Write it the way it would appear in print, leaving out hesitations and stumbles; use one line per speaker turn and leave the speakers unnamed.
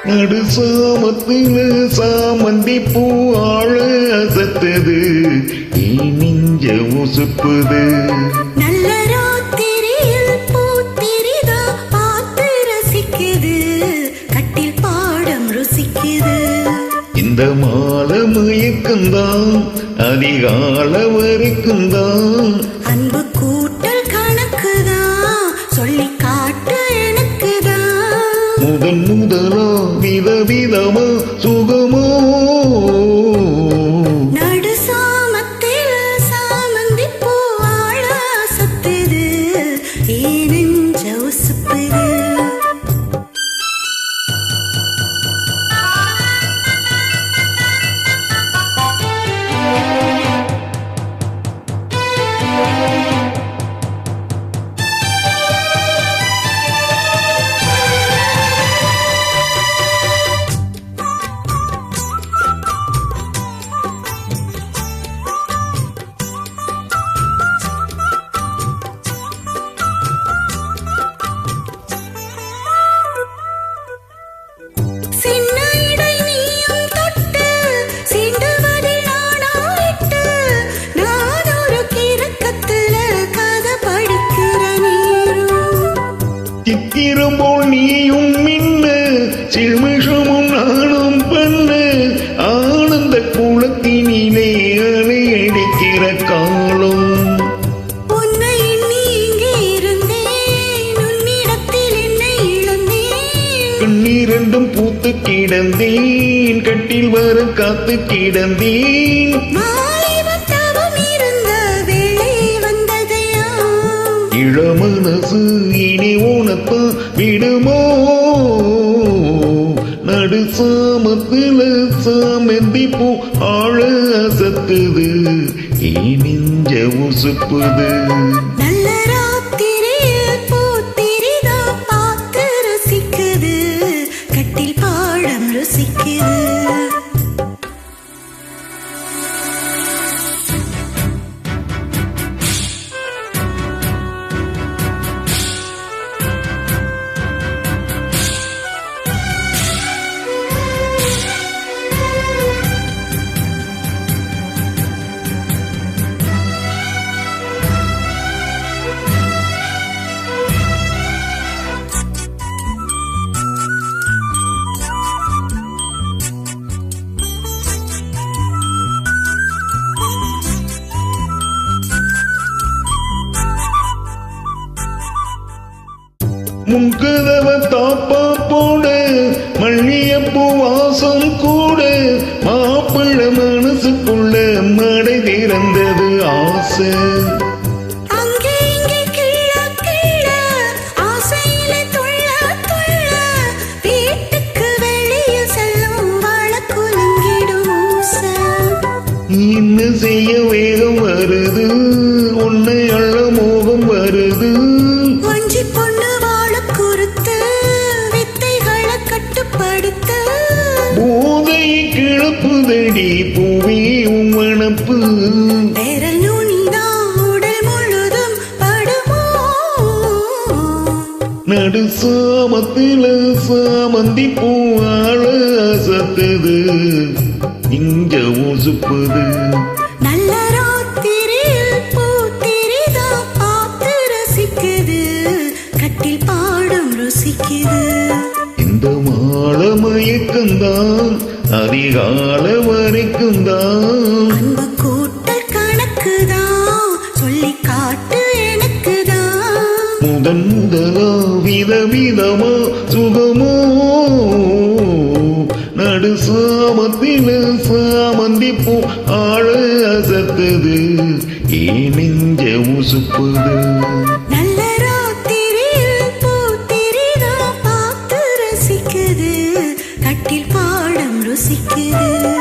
நடு சாமத்துல சாமந்தி பூ ஆழ அசத்துது நெஞ்ச உசுப்புது.
நல்ல ராத்திரியில் பூத்திரிதா பார்த்து ரசிக்குது கட்டில் பாடம் ருசிக்குது.
இந்த மாலை மயக்கந்தான் அதிகால வரைக்கும் தான்
அன்பு கூட்டல் கணக்குதான் சொல்லி காட்டு எனக்குதான்.
முதலா விதவிதமா சுகமோ
நடு சாமத்தில் சாமந்தி பூ ஆழ அசத்துது நெஞ்ச உசுப்புது.
சித்திரம்போல் நீயும் மின்ன சிறுமிஷமும் நானும் பண்ண ஆனந்த குளத்தினிலே அலை அடிக்கிற காலம்.
உன்னை எண்ணி இங்கே இருந்தேன் உன்னிடத்தில் என்னை இழந்தேன்.
கண்ணீரண்டும் பூத்து கிடந்தேன் கட்டில் வர காத்து கிடந்தேன். இளமனசு இனி உனப்பா விடுமோ நடு சாமத்துல சாமந்தி பூ ஆழ அசத்துது நெஞ்ச உசுப்புது.
நல்ல ராத்திரியில் பூத்திரிதா பார்த்து ரசிக்குது கட்டில் பாடம் ருசிக்குது.
முன்கதவ தாப்பா போட மல்லியப்பூ வாசம் கூட மாப்பிள்ள மனசுக்குள்ள மடை திறந்தது ஆசை. என்ன செய்ய வேகம் வருது உன்னை அள்ள மோகம் வருது. போதை கிளப்புதடி பூவி உம்மணப்பு நடு சாமத்தில சாமந்தி பூ ஆழ அசத்துது நெஞ்ச உசுப்புது.
நல்ல ராத்திரியில் பூத்திரிதா பார்த்து ரசிக்குது கட்டில் பாடம் ருசிக்குது.
இந்த மாலை மயக்கந்தான் அதிகால வரைக்கும் தான்
அன்பு கூட்டல் கணக்குதான் சொல்லி காட்டு எனக்குதான்.
முதலா விதவிதமா சுகமோ நடு சாமத்தில சாமந்தி பூ ஆழ அசத்துது நெஞ்ச உசுப்புது.
நல்ல ராத்திரியில் பூத்திரிதா பார்த்து ரசிக்குது கட்டில் பாடம் ருசிக்குது.